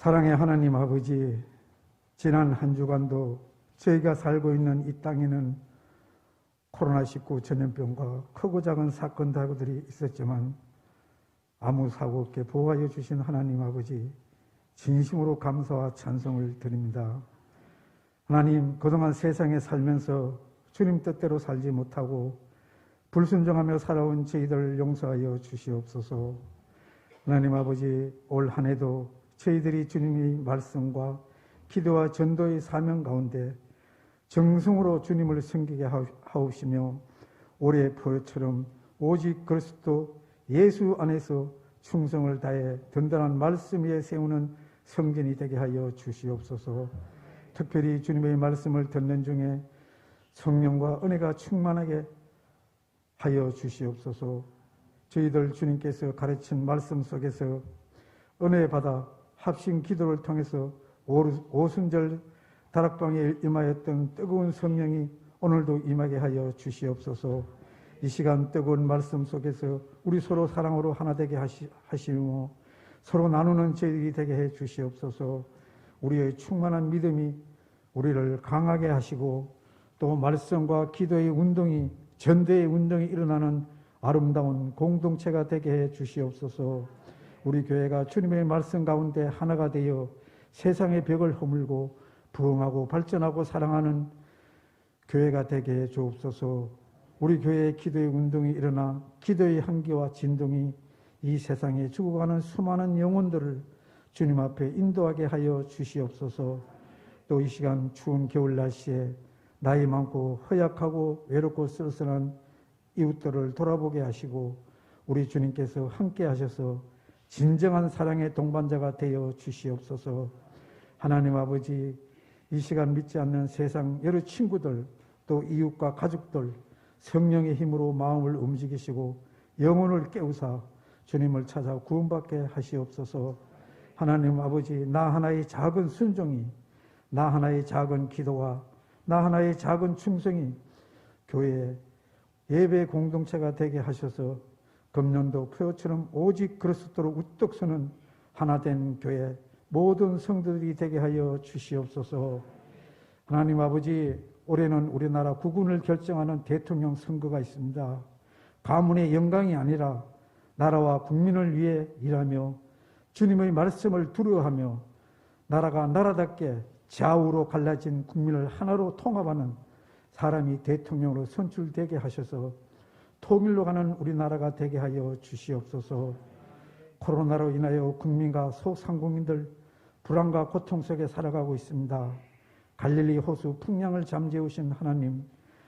사랑의 하나님 아버지, 지난 한 주간도 저희가 살고 있는 이 땅에는 코로나19 전염병과 크고 작은 사건 사고들이 있었지만 아무 사고 없게 보호하여 주신 하나님 아버지, 진심으로 감사와 찬송을 드립니다. 하나님, 그동안 세상에 살면서 주님 뜻대로 살지 못하고 불순종하며 살아온 저희들을 용서하여 주시옵소서. 하나님 아버지, 올 한 해도 저희들이 주님의 말씀과 기도와 전도의 사명 가운데 정성으로 주님을 섬기게 하옵시며 올해 포효처럼 오직 그리스도 예수 안에서 충성을 다해 든든한 말씀 위에 세우는 성전이 되게 하여 주시옵소서. 특별히 주님의 말씀을 듣는 중에 성령과 은혜가 충만하게 하여 주시옵소서. 저희들 주님께서 가르친 말씀 속에서 은혜 받아 합심 기도를 통해서 오순절 다락방에 임하였던 뜨거운 성령이 오늘도 임하게 하여 주시옵소서. 이 시간 뜨거운 말씀 속에서 우리 서로 사랑으로 하나 되게 하시며 서로 나누는 저희들이 되게 해 주시옵소서. 우리의 충만한 믿음이 우리를 강하게 하시고 또 말씀과 기도의 운동이, 전도의 운동이 일어나는 아름다운 공동체가 되게 해 주시옵소서. 우리 교회가 주님의 말씀 가운데 하나가 되어 세상의 벽을 허물고 부흥하고 발전하고 사랑하는 교회가 되게 해 주옵소서. 우리 교회의 기도의 운동이 일어나 기도의 향기와 진동이 이 세상에 죽어가는 수많은 영혼들을 주님 앞에 인도하게 하여 주시옵소서. 또 이 시간 추운 겨울 날씨에 나이 많고 허약하고 외롭고 쓸쓸한 이웃들을 돌아보게 하시고 우리 주님께서 함께 하셔서 진정한 사랑의 동반자가 되어 주시옵소서. 하나님 아버지, 이 시간 믿지 않는 세상 여러 친구들 또 이웃과 가족들 성령의 힘으로 마음을 움직이시고 영혼을 깨우사 주님을 찾아 구원받게 하시옵소서. 하나님 아버지, 나 하나의 작은 순종이, 나 하나의 작은 기도와 나 하나의 작은 충성이 교회 예배 공동체가 되게 하셔서 금년도 표처럼 오직 그리스도로 우뚝 서는 하나된 교회 모든 성도들이 되게 하여 주시옵소서. 하나님 아버지, 올해는 우리나라 국운을 결정하는 대통령 선거가 있습니다. 가문의 영광이 아니라 나라와 국민을 위해 일하며 주님의 말씀을 두려워하며 나라가 나라답게 좌우로 갈라진 국민을 하나로 통합하는 사람이 대통령으로 선출되게 하셔서 통일로 가는 우리나라가 되게 하여 주시옵소서. 코로나로 인하여 국민과 소상공인들 불안과 고통 속에 살아가고 있습니다. 갈릴리 호수 풍랑을 잠재우신 하나님,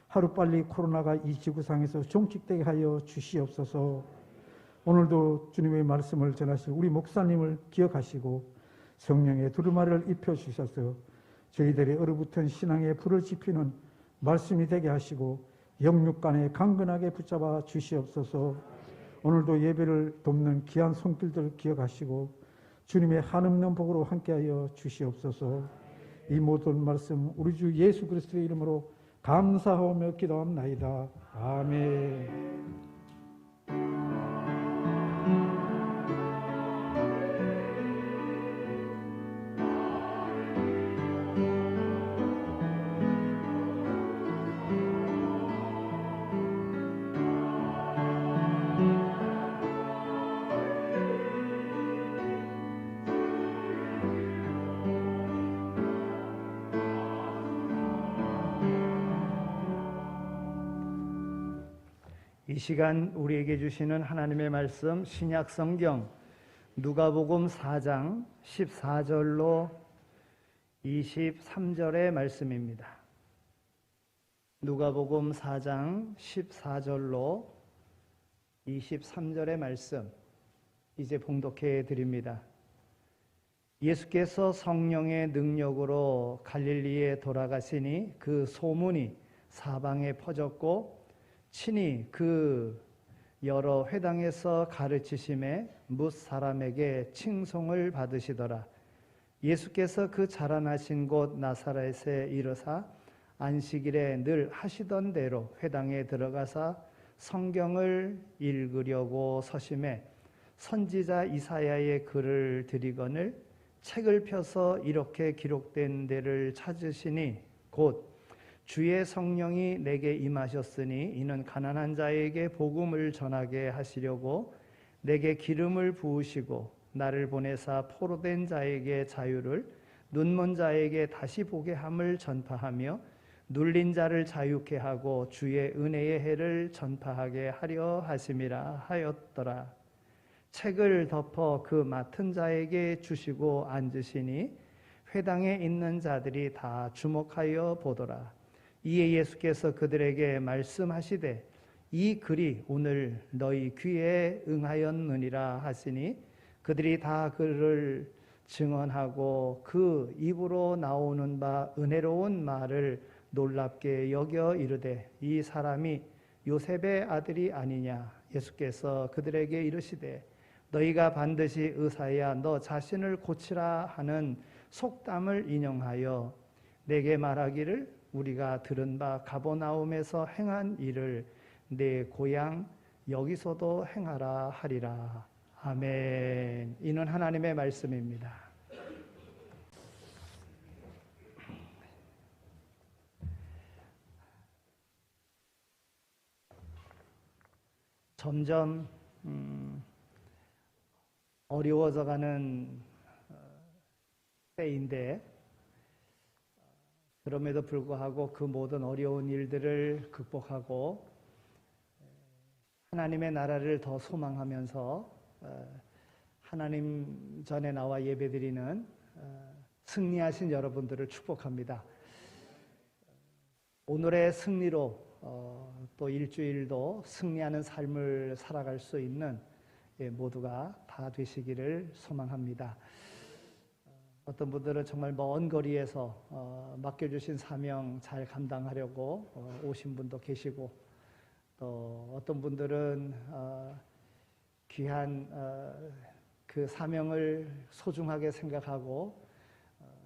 하루빨리 코로나가 이 지구상에서 종식되게 하여 주시옵소서. 오늘도 주님의 말씀을 전하실 우리 목사님을 기억하시고 성령의 두루마리를 입혀주셔서 저희들의 얼어붙은 신앙에 불을 지피는 말씀이 되게 하시고 영육간에 강건하게 붙잡아 주시옵소서. 오늘도 예배를 돕는 귀한 손길들을 기억하시고 주님의 한없는 복으로 함께하여 주시옵소서. 이 모든 말씀 우리 주 예수 그리스도의 이름으로 감사하며 기도합나이다. 아멘. 이 시간 우리에게 주시는 하나님의 말씀 신약 성경 누가복음 4장 14절로 23절의 말씀입니다. 누가복음 4장 14절로 23절의 말씀 이제 봉독해 드립니다. 예수께서 성령의 능력으로 갈릴리에 돌아가시니 그 소문이 사방에 퍼졌고 친히 그 여러 회당에서 가르치심에 뭇 사람에게 칭송을 받으시더라. 예수께서 그 자라나신 곳 나사렛에 이르사 안식일에 늘 하시던 대로 회당에 들어가사 성경을 읽으려고 서심해 선지자 이사야의 글을 들이거늘 책을 펴서 이렇게 기록된 데를 찾으시니 곧 주의 성령이 내게 임하셨으니 이는 가난한 자에게 복음을 전하게 하시려고 내게 기름을 부으시고 나를 보내사 포로된 자에게 자유를, 눈먼 자에게 다시 보게 함을 전파하며 눌린 자를 자유케 하고 주의 은혜의 해를 전파하게 하려 하심이라 하였더라. 책을 덮어 그 맡은 자에게 주시고 앉으시니 회당에 있는 자들이 다 주목하여 보더라. 이에 예수께서 그들에게 말씀하시되 이 글이 오늘 너희 귀에 응하였느니라 하시니 그들이 다 그를 증언하고 그 입으로 나오는 바 은혜로운 말을 놀랍게 여겨 이르되 이 사람이 요셉의 아들이 아니냐. 예수께서 그들에게 이르시되 너희가 반드시 의사야 너 자신을 고치라 하는 속담을 인용하여 내게 말하기를 우리가 들은 바 가버나움에서 행한 일을 내 고향 여기서도 행하라 하리라. 아멘. 이는 하나님의 말씀입니다. 점점 어려워져가는 때인데 그럼에도 불구하고 그 모든 어려운 일들을 극복하고 하나님의 나라를 더 소망하면서 하나님 전에 나와 예배드리는 승리하신 여러분들을 축복합니다. 오늘의 승리로 또 일주일도 승리하는 삶을 살아갈 수 있는 모두가 다 되시기를 소망합니다. 어떤 분들은 정말 먼 거리에서 맡겨주신 사명 잘 감당하려고 오신 분도 계시고 또 어떤 분들은 귀한 그 사명을 소중하게 생각하고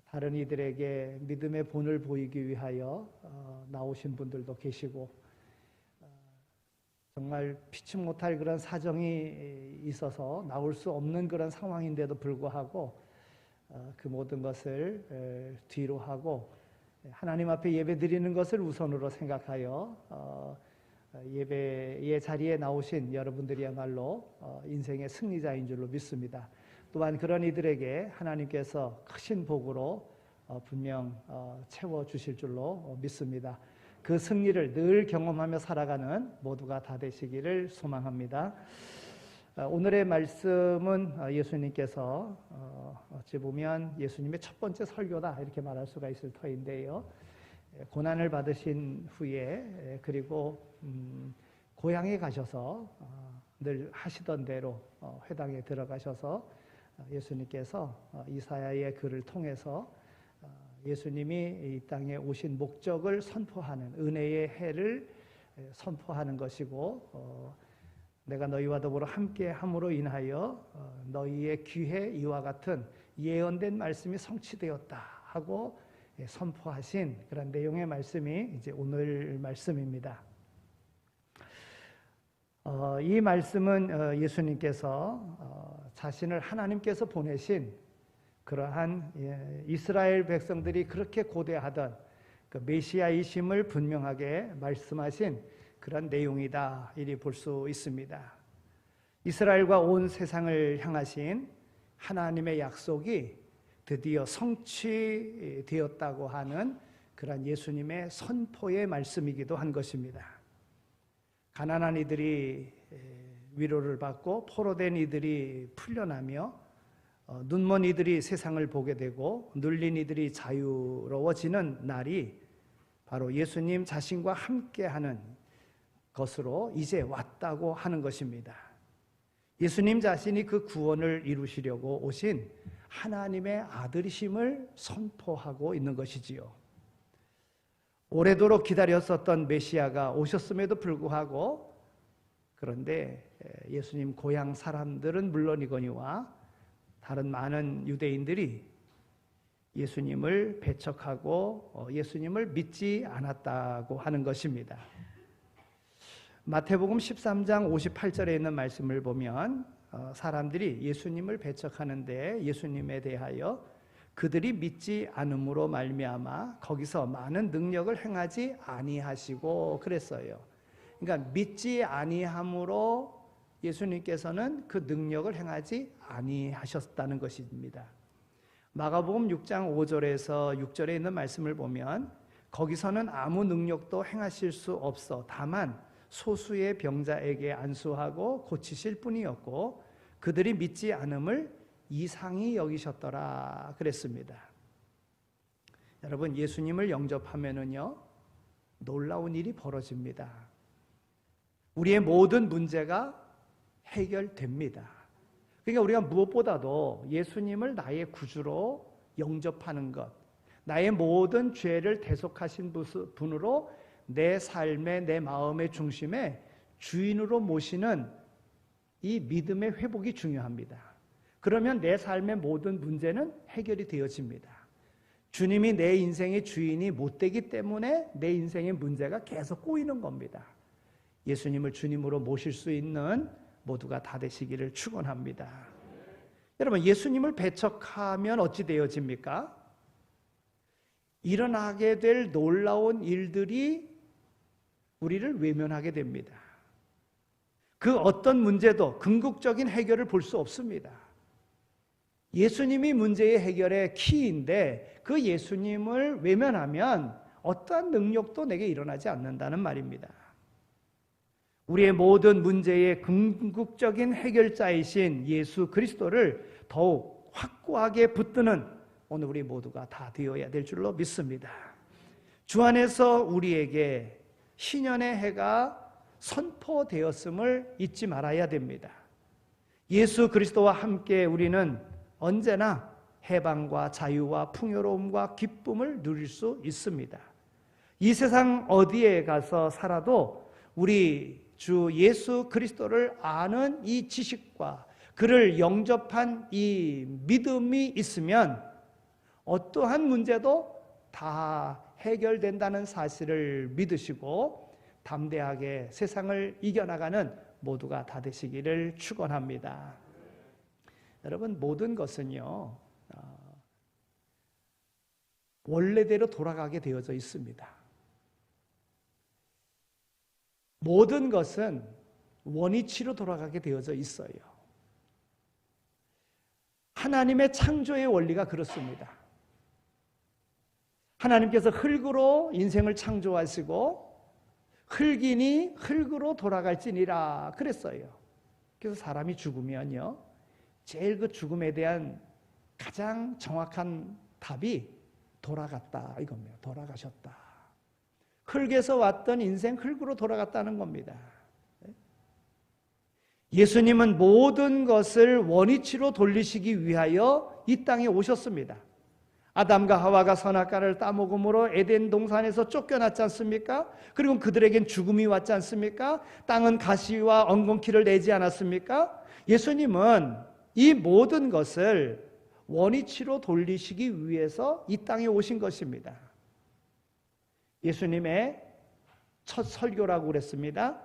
다른 이들에게 믿음의 본을 보이기 위하여 나오신 분들도 계시고 정말 피치 못할 그런 사정이 있어서 나올 수 없는 그런 상황인데도 불구하고 그 모든 것을 뒤로 하고 하나님 앞에 예배 드리는 것을 우선으로 생각하여 예배의 자리에 나오신 여러분들이야말로 인생의 승리자인 줄로 믿습니다. 또한 그런 이들에게 하나님께서 크신 복으로 분명 채워주실 줄로 믿습니다. 그 승리를 늘 경험하며 살아가는 모두가 다 되시기를 소망합니다. 오늘의 말씀은 예수님께서 어찌 보면 예수님의 첫 번째 설교다 이렇게 말할 수가 있을 터인데요. 고난을 받으신 후에 그리고 고향에 가셔서 늘 하시던 대로 회당에 들어가셔서 예수님께서 이사야의 글을 통해서 예수님이 이 땅에 오신 목적을 선포하는 은혜의 해를 선포하는 것이고 내가 너희와 더불어 함께 함으로 인하여 너희의 귀에 이와 같은 예언된 말씀이 성취되었다 하고 선포하신 그런 내용의 말씀이 이제 오늘 말씀입니다. 이 말씀은 예수님께서 자신을 하나님께서 보내신 그러한 이스라엘 백성들이 그렇게 고대하던 그 메시아이심을 분명하게 말씀하신 그런 내용이다 이리 볼 수 있습니다. 이스라엘과 온 세상을 향하신 하나님의 약속이 드디어 성취되었다고 하는 그런 예수님의 선포의 말씀이기도 한 것입니다. 가난한 이들이 위로를 받고 포로된 이들이 풀려나며 눈먼 이들이 세상을 보게 되고 눌린 이들이 자유로워지는 날이 바로 예수님 자신과 함께하는 것으로 이제 왔다고 하는 것입니다. 예수님 자신이 그 구원을 이루시려고 오신 하나님의 아들이심을 선포하고 있는 것이지요. 오래도록 기다렸었던 메시아가 오셨음에도 불구하고 그런데 예수님 고향 사람들은 물론이거니와 다른 많은 유대인들이 예수님을 배척하고 예수님을 믿지 않았다고 하는 것입니다. 마태복음 13장 58절에 있는 말씀을 보면 사람들이 예수님을 배척하는데 예수님에 대하여 그들이 믿지 않음으로 말미암아 거기서 많은 능력을 행하지 아니하시고 그랬어요. 그러니까 믿지 아니함으로 예수님께서는 그 능력을 행하지 아니하셨다는 것입니다. 마가복음 6장 5절에서 6절에 있는 말씀을 보면 거기서는 아무 능력도 행하실 수 없어 다만 소수의 병자에게 안수하고 고치실 뿐이었고 그들이 믿지 않음을 이상히 여기셨더라 그랬습니다. 여러분, 예수님을 영접하면은요 놀라운 일이 벌어집니다. 우리의 모든 문제가 해결됩니다. 그러니까 우리가 무엇보다도 예수님을 나의 구주로 영접하는 것, 나의 모든 죄를 대속하신 분으로 내 삶의, 내 마음의 중심에 주인으로 모시는 이 믿음의 회복이 중요합니다. 그러면 내 삶의 모든 문제는 해결이 되어집니다. 주님이 내 인생의 주인이 못 되기 때문에 내 인생의 문제가 계속 꼬이는 겁니다. 예수님을 주님으로 모실 수 있는 모두가 다 되시기를 축원합니다. 여러분, 예수님을 배척하면 어찌 되어집니까? 일어나게 될 놀라운 일들이 우리를 외면하게 됩니다. 그 어떤 문제도 궁극적인 해결을 볼 수 없습니다. 예수님이 문제의 해결의 키인데 그 예수님을 외면하면 어떠한 능력도 내게 일어나지 않는다는 말입니다. 우리의 모든 문제의 궁극적인 해결자이신 예수 그리스도를 더욱 확고하게 붙드는 오늘 우리 모두가 다 되어야 될 줄로 믿습니다. 주 안에서 우리에게 신년의 해가 선포되었음을 잊지 말아야 됩니다. 예수 그리스도와 함께 우리는 언제나 해방과 자유와 풍요로움과 기쁨을 누릴 수 있습니다. 이 세상 어디에 가서 살아도 우리 주 예수 그리스도를 아는 이 지식과 그를 영접한 이 믿음이 있으면 어떠한 문제도 다 해결된다는 사실을 믿으시고 담대하게 세상을 이겨나가는 모두가 다 되시기를 축원합니다. 여러분, 모든 것은요 원래대로 돌아가게 되어져 있습니다. 모든 것은 원위치로 돌아가게 되어져 있어요. 하나님의 창조의 원리가 그렇습니다. 하나님께서 흙으로 인생을 창조하시고 흙이니 흙으로 돌아갈지니라 그랬어요. 그래서 사람이 죽으면요 제일 그 죽음에 대한 가장 정확한 답이 돌아갔다 이겁니다. 돌아가셨다. 흙에서 왔던 인생 흙으로 돌아갔다는 겁니다. 예수님은 모든 것을 원위치로 돌리시기 위하여 이 땅에 오셨습니다. 아담과 하와가 선악과를 따먹음으로 에덴 동산에서 쫓겨났지 않습니까? 그리고 그들에겐 죽음이 왔지 않습니까? 땅은 가시와 엉겅퀴를 내지 않았습니까? 예수님은 이 모든 것을 원위치로 돌리시기 위해서 이 땅에 오신 것입니다. 예수님의 첫 설교라고 그랬습니다.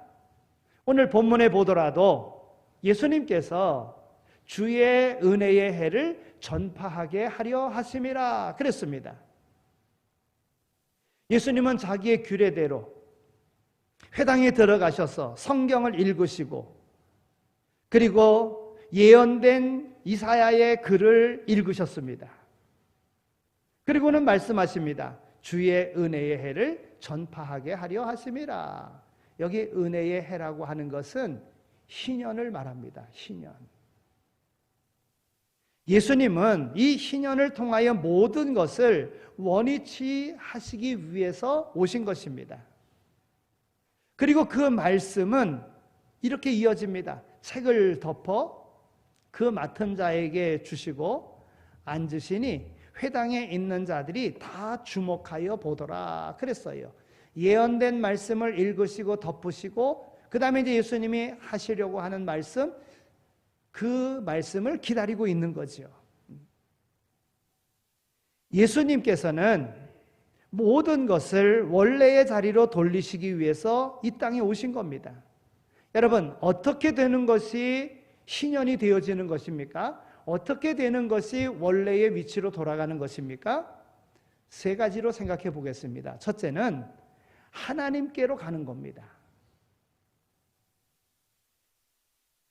오늘 본문에 보더라도 예수님께서 주의 은혜의 해를 전파하게 하려 하심이라 그랬습니다. 예수님은 자기의 규례대로 회당에 들어가셔서 성경을 읽으시고 그리고 예언된 이사야의 글을 읽으셨습니다. 그리고는 말씀하십니다. 주의 은혜의 해를 전파하게 하려 하심이라. 여기 은혜의 해라고 하는 것은 희년을 말합니다. 희년. 예수님은 이 희년을 통하여 모든 것을 원위치 하시기 위해서 오신 것입니다. 그리고 그 말씀은 이렇게 이어집니다. 책을 덮어 그 맡은 자에게 주시고 앉으시니 회당에 있는 자들이 다 주목하여 보더라 그랬어요. 예언된 말씀을 읽으시고 덮으시고 그 다음에 이제 예수님이 하시려고 하는 말씀, 그 말씀을 기다리고 있는 거죠. 예수님께서는 모든 것을 원래의 자리로 돌리시기 위해서 이 땅에 오신 겁니다. 여러분, 어떻게 되는 것이 신현이 되어지는 것입니까? 어떻게 되는 것이 원래의 위치로 돌아가는 것입니까? 세 가지로 생각해 보겠습니다. 첫째는 하나님께로 가는 겁니다.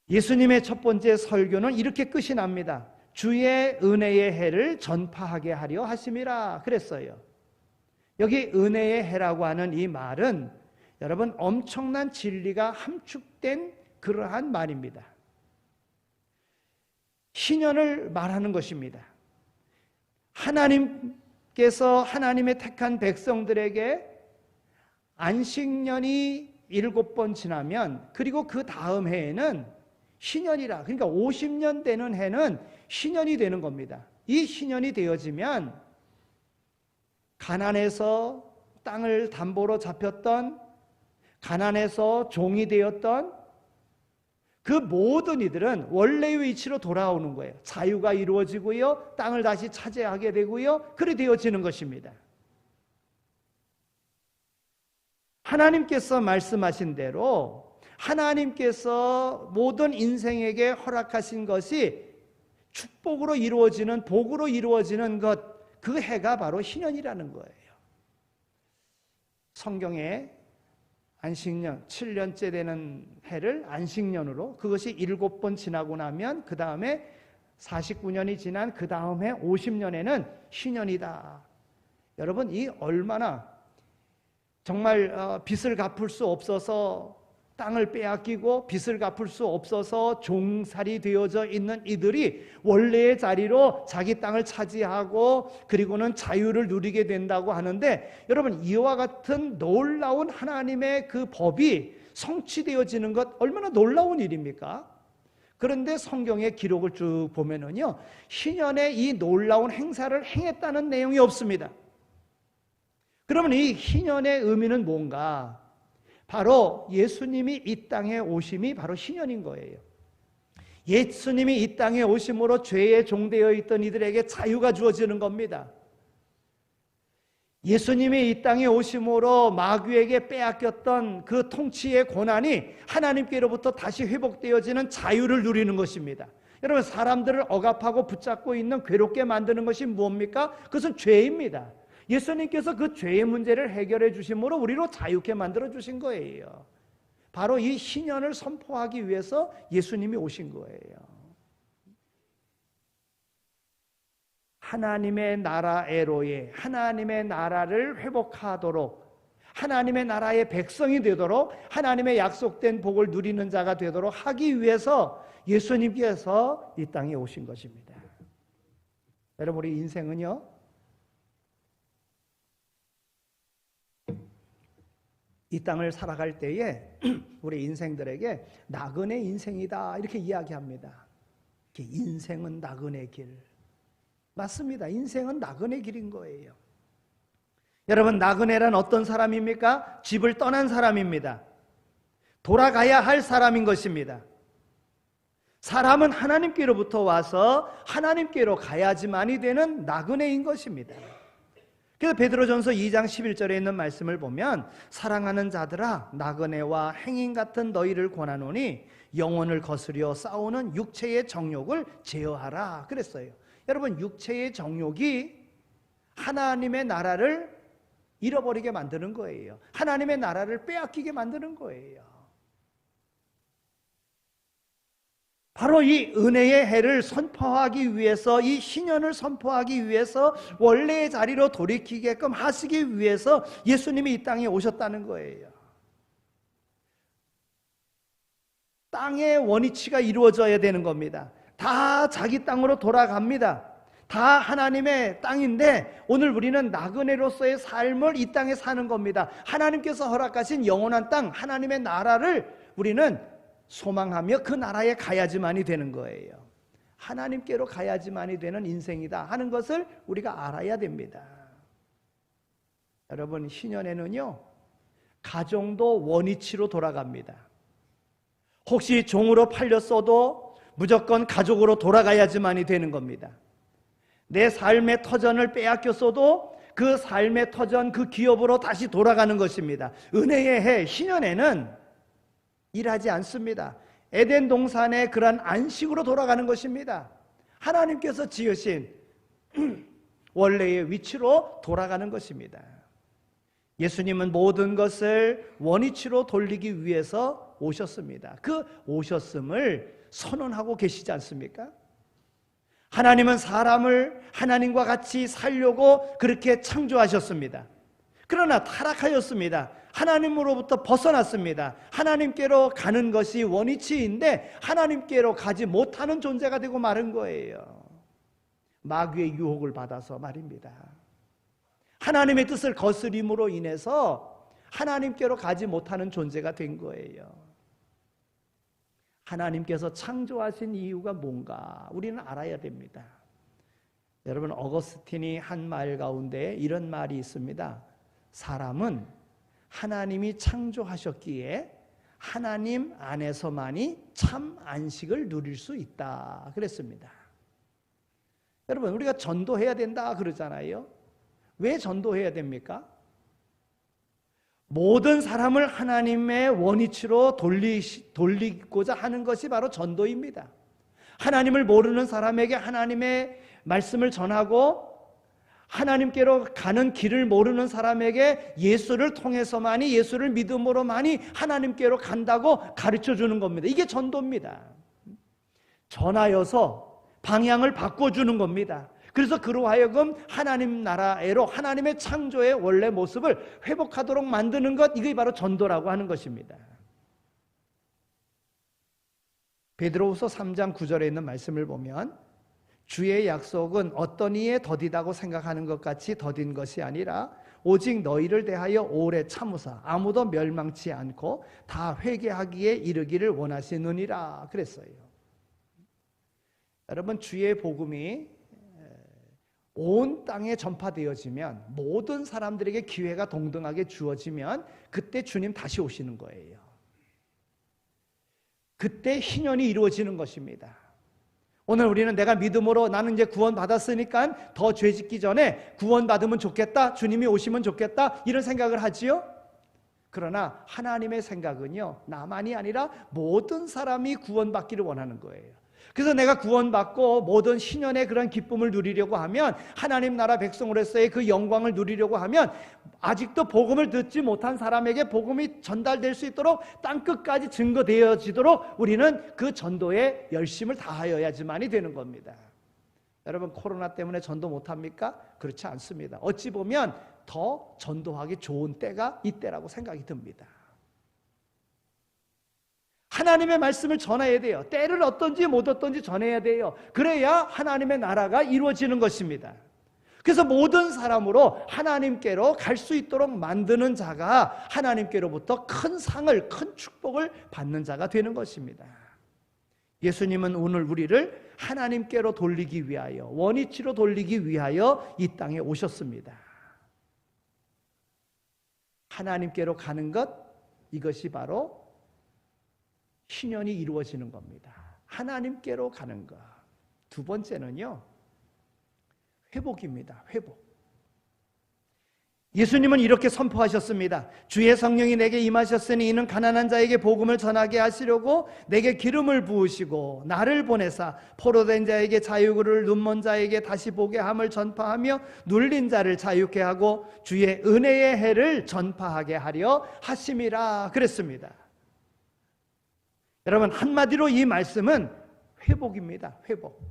예수님의 첫 번째 설교는 이렇게 끝이 납니다. 주의 은혜의 해를 전파하게 하려 하심이라 그랬어요. 여기 은혜의 해라고 하는 이 말은 여러분 엄청난 진리가 함축된 그러한 말입니다. 신년을 말하는 것입니다. 하나님께서 하나님의 택한 백성들에게 안식년이 7번 지나면 그리고 그 다음 해에는 신년이라, 그러니까 50년 되는 해는 신년이 되는 겁니다. 이 신년이 되어지면 가난해서 땅을 담보로 잡혔던, 가난해서 종이 되었던 그 모든 이들은 원래의 위치로 돌아오는 거예요. 자유가 이루어지고요, 땅을 다시 차지하게 되고요, 그래 되어지는 것입니다. 하나님께서 말씀하신 대로 하나님께서 모든 인생에게 허락하신 것이 축복으로 이루어지는, 복으로 이루어지는 것, 그 해가 바로 신년이라는 거예요. 성경에 안식년, 7년째 되는 해를 안식년으로, 그것이 7번 지나고 나면 그 다음에 49년이 지난 그 다음 해 50년에는 신년이다. 여러분, 이 얼마나 정말 빚을 갚을 수 없어서 땅을 빼앗기고 빚을 갚을 수 없어서 종살이 되어져 있는 이들이 원래의 자리로 자기 땅을 차지하고 그리고는 자유를 누리게 된다고 하는데, 여러분 이와 같은 놀라운 하나님의 그 법이 성취되어지는 것 얼마나 놀라운 일입니까? 그런데 성경의 기록을 쭉 보면은요, 신년에 이 놀라운 행사를 행했다는 내용이 없습니다. 그러면 이 신년의 의미는 뭔가? 바로 예수님이 이 땅에 오심이 바로 신년인 거예요. 예수님이 이 땅에 오심으로 죄에 종되어 있던 이들에게 자유가 주어지는 겁니다. 예수님이 이 땅에 오심으로 마귀에게 빼앗겼던 그 통치의 권한이 하나님께로부터 다시 회복되어지는 자유를 누리는 것입니다. 여러분, 사람들을 억압하고 붙잡고 있는, 괴롭게 만드는 것이 무엇입니까? 그것은 죄입니다. 예수님께서 그 죄의 문제를 해결해 주심으로 우리로 자유케 만들어 주신 거예요. 바로 이 신년을 선포하기 위해서 예수님이 오신 거예요. 하나님의 나라애로에, 하나님의 나라를 회복하도록, 하나님의 나라의 백성이 되도록, 하나님의 약속된 복을 누리는 자가 되도록 하기 위해서 예수님께서 이 땅에 오신 것입니다. 여러분, 우리 인생은요, 이 땅을 살아갈 때에 우리 인생들에게 나그네 인생이다 이렇게 이야기합니다. 인생은 나그네 길. 맞습니다. 인생은 나그네 길인 거예요. 여러분, 나그네란 어떤 사람입니까? 집을 떠난 사람입니다. 돌아가야 할 사람인 것입니다. 사람은 하나님께로부터 와서 하나님께로 가야지만이 되는 나그네인 것입니다. 그래서 베드로전서 2장 11절에 있는 말씀을 보면, 사랑하는 자들아 나그네와 행인 같은 너희를 권하노니 영혼을 거스려 싸우는 육체의 정욕을 제어하라 그랬어요. 여러분, 육체의 정욕이 하나님의 나라를 잃어버리게 만드는 거예요. 하나님의 나라를 빼앗기게 만드는 거예요. 바로 이 은혜의 해를 선포하기 위해서, 이 신년을 선포하기 위해서, 원래의 자리로 돌이키게끔 하시기 위해서 예수님이 이 땅에 오셨다는 거예요. 땅의 원위치가 이루어져야 되는 겁니다. 다 자기 땅으로 돌아갑니다. 다 하나님의 땅인데 오늘 우리는 나그네로서의 삶을 이 땅에 사는 겁니다. 하나님께서 허락하신 영원한 땅, 하나님의 나라를 우리는 소망하며 그 나라에 가야지만이 되는 거예요. 하나님께로 가야지만이 되는 인생이다 하는 것을 우리가 알아야 됩니다. 여러분, 신년에는요, 가정도 원위치로 돌아갑니다. 혹시 종으로 팔렸어도 무조건 가족으로 돌아가야지만이 되는 겁니다. 내 삶의 터전을 빼앗겼어도 그 삶의 터전, 그 기업으로 다시 돌아가는 것입니다. 은혜의 해 신년에는 일하지 않습니다. 에덴 동산의 그러한 안식으로 돌아가는 것입니다. 하나님께서 지으신 원래의 위치로 돌아가는 것입니다. 예수님은 모든 것을 원위치로 돌리기 위해서 오셨습니다. 그 오셨음을 선언하고 계시지 않습니까? 하나님은 사람을 하나님과 같이 살려고 그렇게 창조하셨습니다. 그러나 타락하였습니다. 하나님으로부터 벗어났습니다. 하나님께로 가는 것이 원위치인데 하나님께로 가지 못하는 존재가 되고 마른 거예요. 마귀의 유혹을 받아서 말입니다. 하나님의 뜻을 거스림으로 인해서 하나님께로 가지 못하는 존재가 된 거예요. 하나님께서 창조하신 이유가 뭔가 우리는 알아야 됩니다. 여러분, 어거스틴이 한 말 가운데 이런 말이 있습니다. 사람은 하나님이 창조하셨기에 하나님 안에서만이 참 안식을 누릴 수 있다 그랬습니다. 여러분, 우리가 전도해야 된다 그러잖아요. 왜 전도해야 됩니까? 모든 사람을 하나님의 원위치로 돌리고자 하는 것이 바로 전도입니다. 하나님을 모르는 사람에게 하나님의 말씀을 전하고 하나님께로 가는 길을 모르는 사람에게 예수를 통해서만이, 예수를 믿음으로만이 하나님께로 간다고 가르쳐 주는 겁니다. 이게 전도입니다. 전하여서 방향을 바꿔주는 겁니다. 그래서 그로 하여금 하나님 나라로 하나님의 창조의 원래 모습을 회복하도록 만드는 것, 이게 바로 전도라고 하는 것입니다. 베드로후서 3장 9절에 있는 말씀을 보면 주의 약속은 어떤 이에 더디다고 생각하는 것 같이 더딘 것이 아니라 오직 너희를 대하여 오래 참으사 아무도 멸망치 않고 다 회개하기에 이르기를 원하시느니라 그랬어요. 여러분, 주의 복음이 온 땅에 전파되어지면, 모든 사람들에게 기회가 동등하게 주어지면 그때 주님 다시 오시는 거예요. 그때 희년이 이루어지는 것입니다. 오늘 우리는 내가 믿음으로 나는 이제 구원받았으니까 더 죄 짓기 전에 구원받으면 좋겠다, 주님이 오시면 좋겠다, 이런 생각을 하지요. 그러나 하나님의 생각은요, 나만이 아니라 모든 사람이 구원받기를 원하는 거예요. 그래서 내가 구원받고 모든 신년의 그런 기쁨을 누리려고 하면, 하나님 나라 백성으로서의 그 영광을 누리려고 하면, 아직도 복음을 듣지 못한 사람에게 복음이 전달될 수 있도록 땅끝까지 증거되어지도록 우리는 그 전도에 열심을 다하여야지만이 되는 겁니다. 여러분, 코로나 때문에 전도 못합니까? 그렇지 않습니다. 어찌 보면 더 전도하기 좋은 때가 이때라고 생각이 듭니다. 하나님의 말씀을 전해야 돼요. 때를 어떤지 못 어떤지 전해야 돼요. 그래야 하나님의 나라가 이루어지는 것입니다. 그래서 모든 사람으로 하나님께로 갈 수 있도록 만드는 자가 하나님께로부터 큰 상을, 큰 축복을 받는 자가 되는 것입니다. 예수님은 오늘 우리를 하나님께로 돌리기 위하여, 원위치로 돌리기 위하여 이 땅에 오셨습니다. 하나님께로 가는 것, 이것이 바로 신년이 이루어지는 겁니다. 하나님께로 가는 것. 두 번째는요, 회복입니다. 회복. 예수님은 이렇게 선포하셨습니다. 주의 성령이 내게 임하셨으니 이는 가난한 자에게 복음을 전하게 하시려고 내게 기름을 부으시고 나를 보내사 포로된 자에게 자유를, 눈먼 자에게 다시 보게 함을 전파하며 눌린 자를 자유케 하고 주의 은혜의 해를 전파하게 하려 하심이라 그랬습니다. 여러분, 한마디로 이 말씀은 회복입니다. 회복.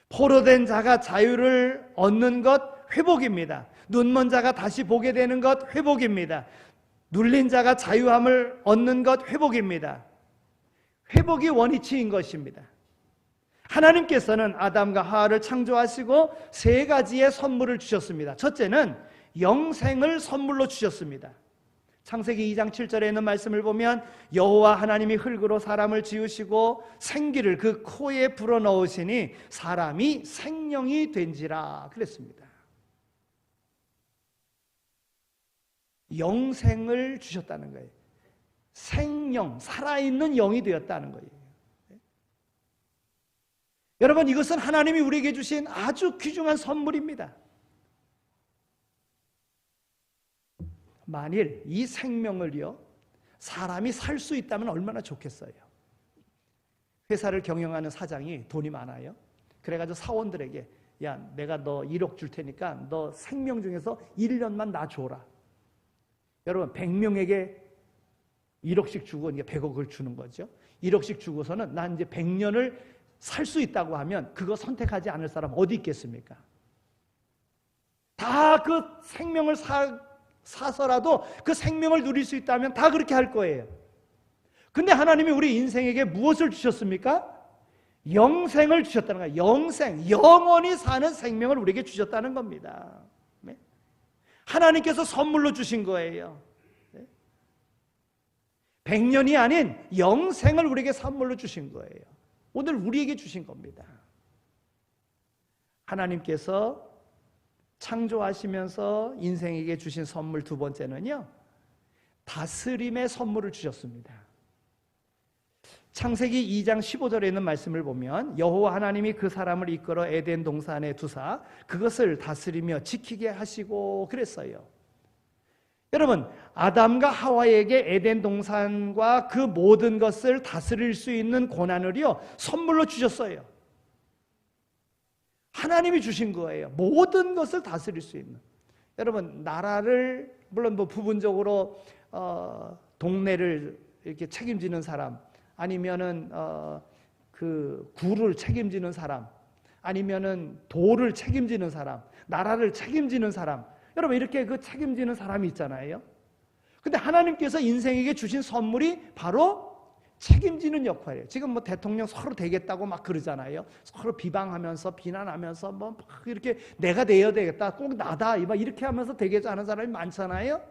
포로된 자가 자유를 얻는 것 회복입니다. 눈먼 자가 다시 보게 되는 것 회복입니다. 눌린 자가 자유함을 얻는 것 회복입니다. 회복이 원위치인 것입니다. 하나님께서는 아담과 하와를 창조하시고 세 가지의 선물을 주셨습니다. 첫째는 영생을 선물로 주셨습니다. 창세기 2장 7절에 있는 말씀을 보면 여호와 하나님이 흙으로 사람을 지으시고 생기를 그 코에 불어넣으시니 사람이 생명이 된지라 그랬습니다. 영생을 주셨다는 거예요. 생명, 살아있는 영이 되었다는 거예요. 여러분, 이것은 하나님이 우리에게 주신 아주 귀중한 선물입니다. 만일 이 생명을요, 사람이 살 수 있다면 얼마나 좋겠어요. 회사를 경영하는 사장이 돈이 많아요. 그래가지고 사원들에게 야, 내가 너 1억 줄 테니까 너 생명 중에서 1년만 나 줘라. 여러분 100명에게 1억씩 주고 이제 100억을 주는 거죠. 1억씩 주고서는 난 이제 100년을 살 수 있다고 하면 그거 선택하지 않을 사람 어디 있겠습니까? 다 그 생명을 사서라도 그 생명을 누릴 수 있다면 다 그렇게 할 거예요. 근데 하나님이 우리 인생에게 무엇을 주셨습니까? 영생을 주셨다는 거예요. 영생, 영원히 사는 생명을 우리에게 주셨다는 겁니다. 네? 하나님께서 선물로 주신 거예요. 100년이 아닌 영생을 우리에게 선물로 주신 거예요. 오늘 우리에게 주신 겁니다. 하나님께서 창조하시면서 인생에게 주신 선물 두 번째는요, 다스림의 선물을 주셨습니다. 창세기 2장 15절에 있는 말씀을 보면 여호와 하나님이 그 사람을 이끌어 에덴 동산에 두사 그것을 다스리며 지키게 하시고 그랬어요. 여러분, 아담과 하와에게 에덴 동산과 그 모든 것을 다스릴 수 있는 권한을요 선물로 주셨어요. 하나님이 주신 거예요. 모든 것을 다스릴 수 있는. 여러분, 나라를 물론 뭐 부분적으로 동네를 이렇게 책임지는 사람, 아니면은 그 구를 책임지는 사람, 아니면은 도를 책임지는 사람, 나라를 책임지는 사람, 여러분 이렇게 그 책임지는 사람이 있잖아요. 근데 하나님께서 인생에게 주신 선물이 바로 책임지는 역할이에요. 지금 뭐 대통령 서로 되겠다고 막 그러잖아요. 서로 비방하면서 비난하면서 뭐 막 이렇게 내가 되어야 되겠다, 꼭 나다 막 이렇게 하면서 되겠지 않은 사람이 많잖아요.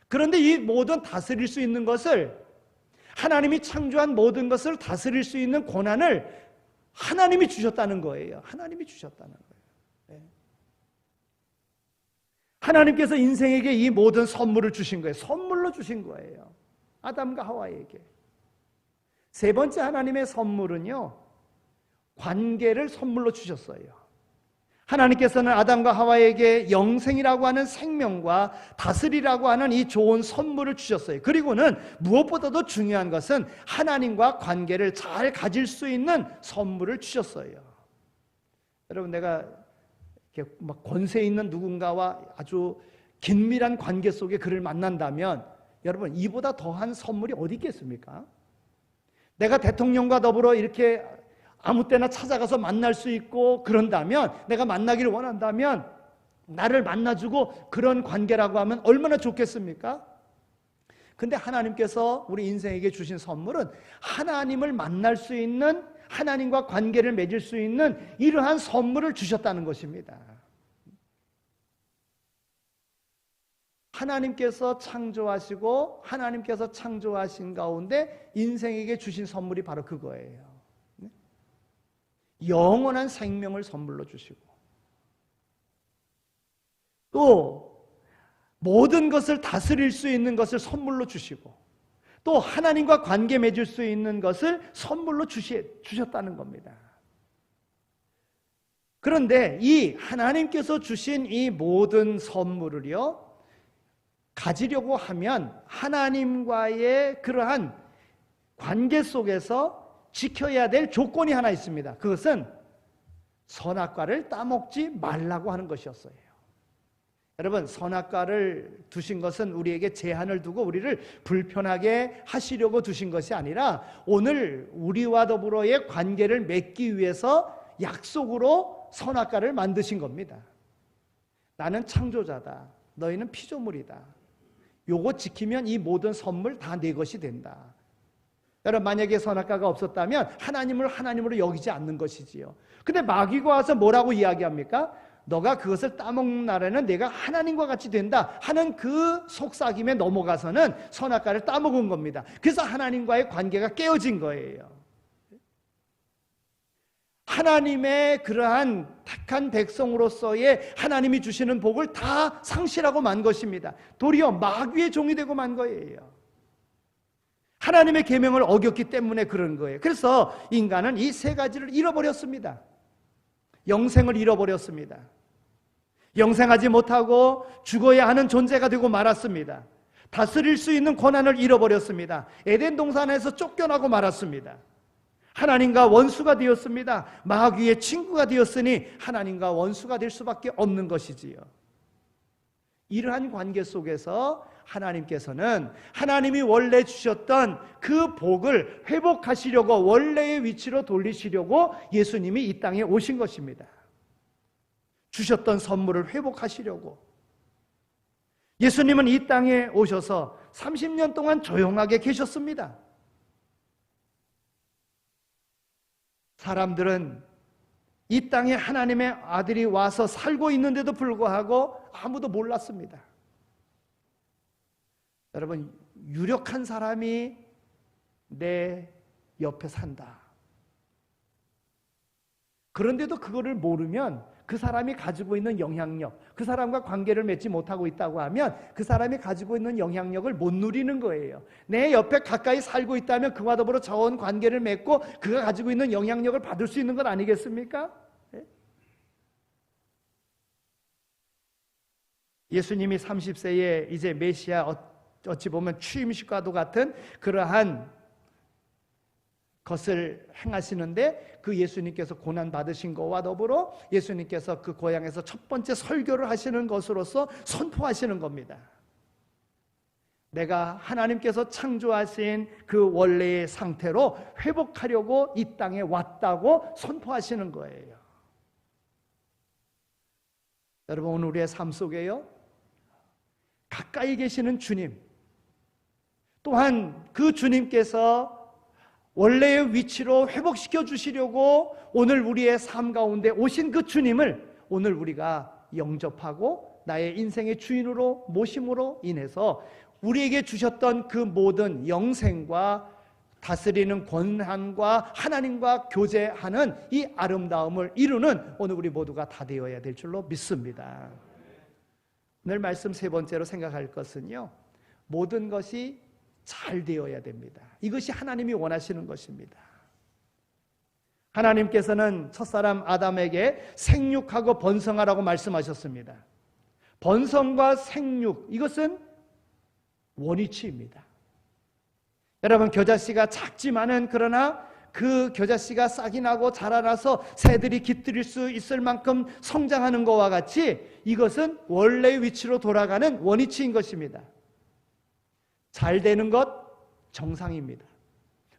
그런데 이 모든 다스릴 수 있는 것을, 하나님이 창조한 모든 것을 다스릴 수 있는 권한을 하나님이 주셨다는 거예요. 하나님이 주셨다는 거예요. 네. 하나님께서 인생에게 이 모든 선물을 주신 거예요. 선물로 주신 거예요. 아담과 하와에게. 세 번째 하나님의 선물은요, 관계를 선물로 주셨어요. 하나님께서는 아담과 하와에게 영생이라고 하는 생명과 다스리라고 하는 이 좋은 선물을 주셨어요. 그리고는 무엇보다도 중요한 것은 하나님과 관계를 잘 가질 수 있는 선물을 주셨어요. 여러분, 내가 이렇게 막 권세 있는 누군가와 아주 긴밀한 관계 속에 그를 만난다면 여러분, 이보다 더한 선물이 어디 있겠습니까? 내가 대통령과 더불어 이렇게 아무 때나 찾아가서 만날 수 있고 그런다면, 내가 만나기를 원한다면 나를 만나주고 그런 관계라고 하면 얼마나 좋겠습니까? 근데 하나님께서 우리 인생에게 주신 선물은 하나님을 만날 수 있는, 하나님과 관계를 맺을 수 있는 이러한 선물을 주셨다는 것입니다. 하나님께서 창조하시고 하나님께서 창조하신 가운데 인생에게 주신 선물이 바로 그거예요. 영원한 생명을 선물로 주시고, 또 모든 것을 다스릴 수 있는 것을 선물로 주시고, 또 하나님과 관계 맺을 수 있는 것을 선물로 주셨다는 겁니다. 그런데 이 하나님께서 주신 이 모든 선물을요 가지려고 하면 하나님과의 그러한 관계 속에서 지켜야 될 조건이 하나 있습니다. 그것은 선악과를 따먹지 말라고 하는 것이었어요. 여러분, 선악과를 두신 것은 우리에게 제한을 두고 우리를 불편하게 하시려고 두신 것이 아니라 오늘 우리와 더불어의 관계를 맺기 위해서 약속으로 선악과를 만드신 겁니다. 나는 창조자다, 너희는 피조물이다, 요거 지키면 이 모든 선물 다 내 것이 된다. 여러분, 만약에 선악과가 없었다면 하나님을 하나님으로 여기지 않는 것이지요. 근데 마귀가 와서 뭐라고 이야기합니까? 너가 그것을 따먹는 날에는 내가 하나님과 같이 된다 하는 그 속삭임에 넘어가서는 선악과를 따먹은 겁니다. 그래서 하나님과의 관계가 깨어진 거예요. 하나님의 그러한 택한 백성으로서의 하나님이 주시는 복을 다 상실하고 만 것입니다. 도리어 마귀의 종이 되고 만 거예요. 하나님의 계명을 어겼기 때문에 그런 거예요. 그래서 인간은 이 세 가지를 잃어버렸습니다. 영생을 잃어버렸습니다. 영생하지 못하고 죽어야 하는 존재가 되고 말았습니다. 다스릴 수 있는 권한을 잃어버렸습니다. 에덴 동산에서 쫓겨나고 말았습니다. 하나님과 원수가 되었습니다. 마귀의 친구가 되었으니 하나님과 원수가 될 수밖에 없는 것이지요. 이러한 관계 속에서 하나님께서는 하나님이 원래 주셨던 그 복을 회복하시려고, 원래의 위치로 돌리시려고 예수님이 이 땅에 오신 것입니다. 주셨던 선물을 회복하시려고. 예수님은 이 땅에 오셔서 30년 동안 조용하게 계셨습니다. 사람들은 이 땅에 하나님의 아들이 와서 살고 있는데도 불구하고 아무도 몰랐습니다. 여러분, 유력한 사람이 내 옆에 산다. 그런데도 그거를 모르면 그 사람이 가지고 있는 영향력, 그 사람과 관계를 맺지 못하고 있다고 하면 그 사람이 가지고 있는 영향력을 못 누리는 거예요. 내 옆에 가까이 살고 있다면 그와 더불어 좋은 관계를 맺고 그가 가지고 있는 영향력을 받을 수 있는 것 아니겠습니까? 예수님이 30세에 이제 메시아, 어찌 보면 취임식과도 같은 그러한 것을 행하시는데, 그 예수님께서 고난받으신 것과 더불어 예수님께서 그 고향에서 첫 번째 설교를 하시는 것으로서 선포하시는 겁니다. 내가 하나님께서 창조하신 그 원래의 상태로 회복하려고 이 땅에 왔다고 선포하시는 거예요. 여러분, 오늘 우리의 삶 속에요, 가까이 계시는 주님, 또한 그 주님께서 원래의 위치로 회복시켜 주시려고 오늘 우리의 삶 가운데 오신 그 주님을 오늘 우리가 영접하고 나의 인생의 주인으로 모심으로 인해서 우리에게 주셨던 그 모든 영생과 다스리는 권한과 하나님과 교제하는 이 아름다움을 이루는 오늘 우리 모두가 다 되어야 될 줄로 믿습니다. 오늘 말씀 세 번째로 생각할 것은요, 모든 것이 잘 되어야 됩니다. 이것이 하나님이 원하시는 것입니다. 하나님께서는 첫사람 아담에게 생육하고 번성하라고 말씀하셨습니다. 번성과 생육, 이것은 원위치입니다. 여러분, 겨자씨가 작지만은 그러나 그 겨자씨가 싹이 나고 자라나서 새들이 깃들일 수 있을 만큼 성장하는 것과 같이 이것은 원래의 위치로 돌아가는 원위치인 것입니다. 잘 되는 것 정상입니다.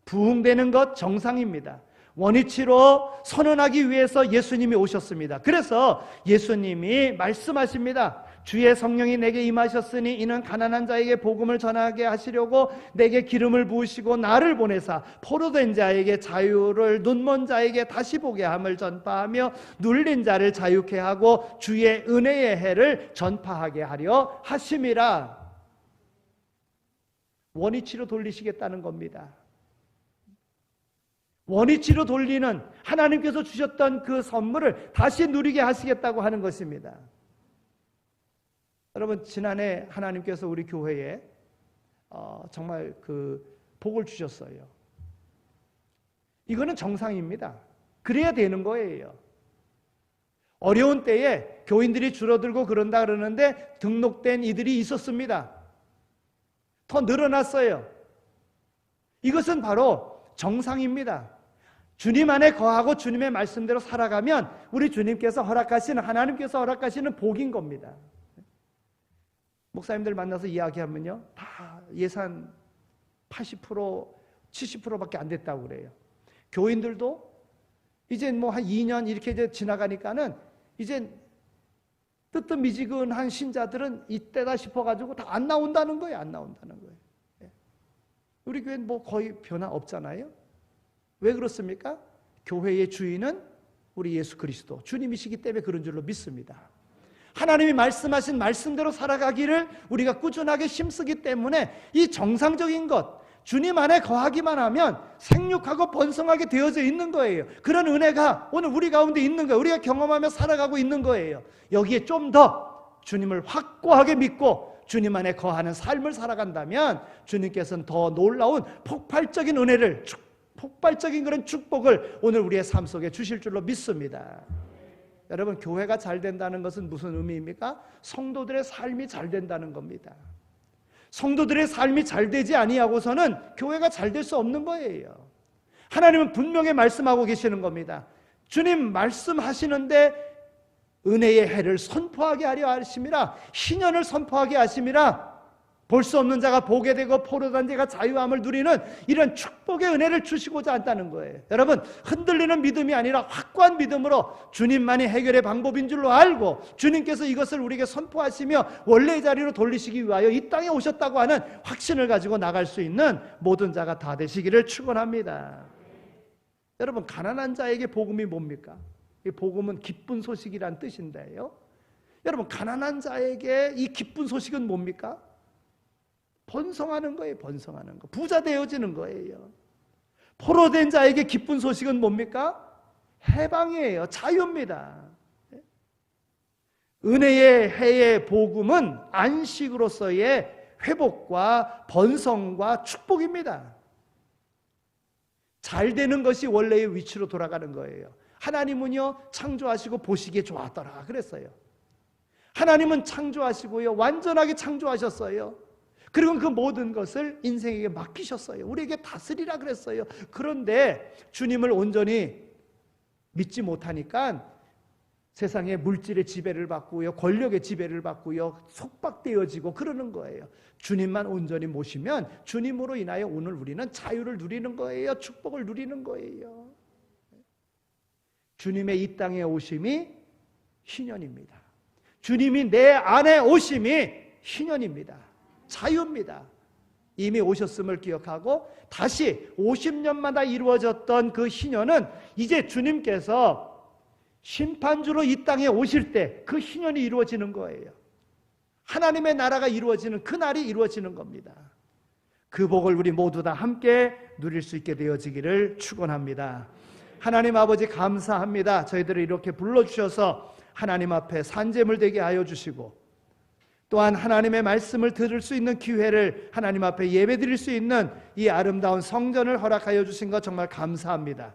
부흥되는 것 정상입니다. 원위치로 선언하기 위해서 예수님이 오셨습니다. 그래서 예수님이 말씀하십니다. 주의 성령이 내게 임하셨으니 이는 가난한 자에게 복음을 전하게 하시려고 내게 기름을 부으시고 나를 보내사 포로된 자에게 자유를, 눈먼 자에게 다시 보게 함을 전파하며 눌린 자를 자유케 하고 주의 은혜의 해를 전파하게 하려 하심이라. 원위치로 돌리시겠다는 겁니다. 원위치로 돌리는, 하나님께서 주셨던 그 선물을 다시 누리게 하시겠다고 하는 것입니다. 여러분, 지난해 하나님께서 우리 교회에 정말 그 복을 주셨어요. 이거는 정상입니다. 그래야 되는 거예요. 어려운 때에 교인들이 줄어들고 그런다 그러는데 등록된 이들이 있었습니다. 더 늘어났어요. 이것은 바로 정상입니다. 주님 안에 거하고 주님의 말씀대로 살아가면 우리 주님께서 허락하시는, 하나님께서 허락하시는 복인 겁니다. 목사님들 만나서 이야기하면요, 다 예산 80%, 70%밖에 안 됐다고 그래요. 교인들도 이제 뭐 한 2년 이렇게 이제 지나가니까는 이제 뜨뜻미지근한 신자들은 이때다 싶어가지고 다 안 나온다는 거예요. 안 나온다는 거예요. 우리 교회는 뭐 거의 변화 없잖아요. 왜 그렇습니까? 교회의 주인은 우리 예수 그리스도 주님이시기 때문에 그런 줄로 믿습니다. 하나님이 말씀하신 말씀대로 살아가기를 우리가 꾸준하게 힘쓰기 때문에 이 정상적인 것, 주님 안에 거하기만 하면 생육하고 번성하게 되어져 있는 거예요. 그런 은혜가 오늘 우리 가운데 있는 거예요. 우리가 경험하며 살아가고 있는 거예요. 여기에 좀 더 주님을 확고하게 믿고 주님 안에 거하는 삶을 살아간다면 주님께서는 더 놀라운 폭발적인 은혜를, 폭발적인 그런 축복을 오늘 우리의 삶 속에 주실 줄로 믿습니다. 여러분, 교회가 잘 된다는 것은 무슨 의미입니까? 성도들의 삶이 잘 된다는 겁니다. 성도들의 삶이 잘 되지 아니하고서는 교회가 잘 될 수 없는 거예요. 하나님은 분명히 말씀하고 계시는 겁니다. 주님 말씀하시는데 은혜의 해를 선포하게 하려 하심이라, 희년을 선포하게 하심이라, 볼 수 없는 자가 보게 되고 포로된 자가 자유함을 누리는 이런 축복의 은혜를 주시고자 한다는 거예요. 여러분, 흔들리는 믿음이 아니라 확고한 믿음으로 주님만이 해결의 방법인 줄로 알고 주님께서 이것을 우리에게 선포하시며 원래의 자리로 돌리시기 위하여 이 땅에 오셨다고 하는 확신을 가지고 나갈 수 있는 모든 자가 다 되시기를 축원합니다. 여러분, 가난한 자에게 복음이 뭡니까? 이 복음은 기쁜 소식이란 뜻인데요, 여러분, 가난한 자에게 이 기쁜 소식은 뭡니까? 번성하는 거예요. 번성하는 거. 부자 되어지는 거예요. 포로된 자에게 기쁜 소식은 뭡니까? 해방이에요. 자유입니다. 은혜의 해의 복음은 안식으로서의 회복과 번성과 축복입니다. 잘 되는 것이 원래의 위치로 돌아가는 거예요. 하나님은요, 창조하시고 보시기에 좋았더라 그랬어요. 하나님은 창조하시고요, 완전하게 창조하셨어요. 그리고 그 모든 것을 인생에게 맡기셨어요. 우리에게 다스리라 그랬어요. 그런데 주님을 온전히 믿지 못하니까 세상의 물질의 지배를 받고요, 권력의 지배를 받고요, 속박되어지고 그러는 거예요. 주님만 온전히 모시면 주님으로 인하여 오늘 우리는 자유를 누리는 거예요. 축복을 누리는 거예요. 주님의 이 땅에 오심이 희년입니다. 주님이 내 안에 오심이 희년입니다. 자유입니다. 이미 오셨음을 기억하고 다시 50년마다 이루어졌던 그 희년은 이제 주님께서 심판주로 이 땅에 오실 때 그 희년이 이루어지는 거예요. 하나님의 나라가 이루어지는 그 날이 이루어지는 겁니다. 그 복을 우리 모두 다 함께 누릴 수 있게 되어지기를 축원합니다. 하나님 아버지, 감사합니다. 저희들을 이렇게 불러주셔서 하나님 앞에 산제물 되게 하여 주시고, 또한 하나님의 말씀을 들을 수 있는 기회를 하나님 앞에 예배드릴 수 있는 이 아름다운 성전을 허락하여 주신 것 정말 감사합니다.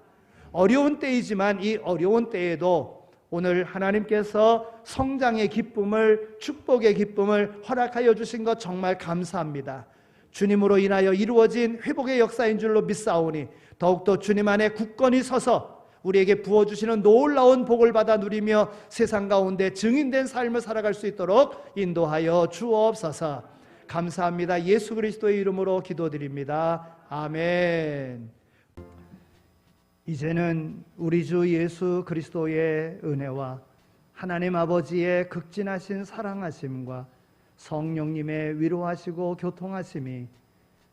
어려운 때이지만 이 어려운 때에도 오늘 하나님께서 성장의 기쁨을, 축복의 기쁨을 허락하여 주신 것 정말 감사합니다. 주님으로 인하여 이루어진 회복의 역사인 줄로 믿사오니 더욱더 주님 안에 굳건히 서서 우리에게 부어주시는 놀라운 복을 받아 누리며 세상 가운데 증인된 삶을 살아갈 수 있도록 인도하여 주옵소서. 감사합니다. 예수 그리스도의 이름으로 기도드립니다. 아멘. 이제는 우리 주 예수 그리스도의 은혜와 하나님 아버지의 극진하신 사랑하심과 성령님의 위로하시고 교통하심이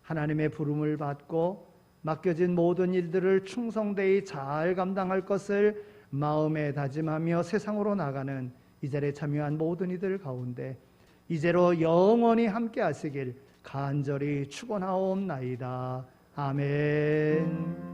하나님의 부름을 받고 맡겨진 모든 일들을 충성되이 잘 감당할 것을 마음에 다짐하며 세상으로 나가는 이 자리에 참여한 모든 이들 가운데 이제로 영원히 함께 하시길 간절히 축원하옵나이다. 아멘.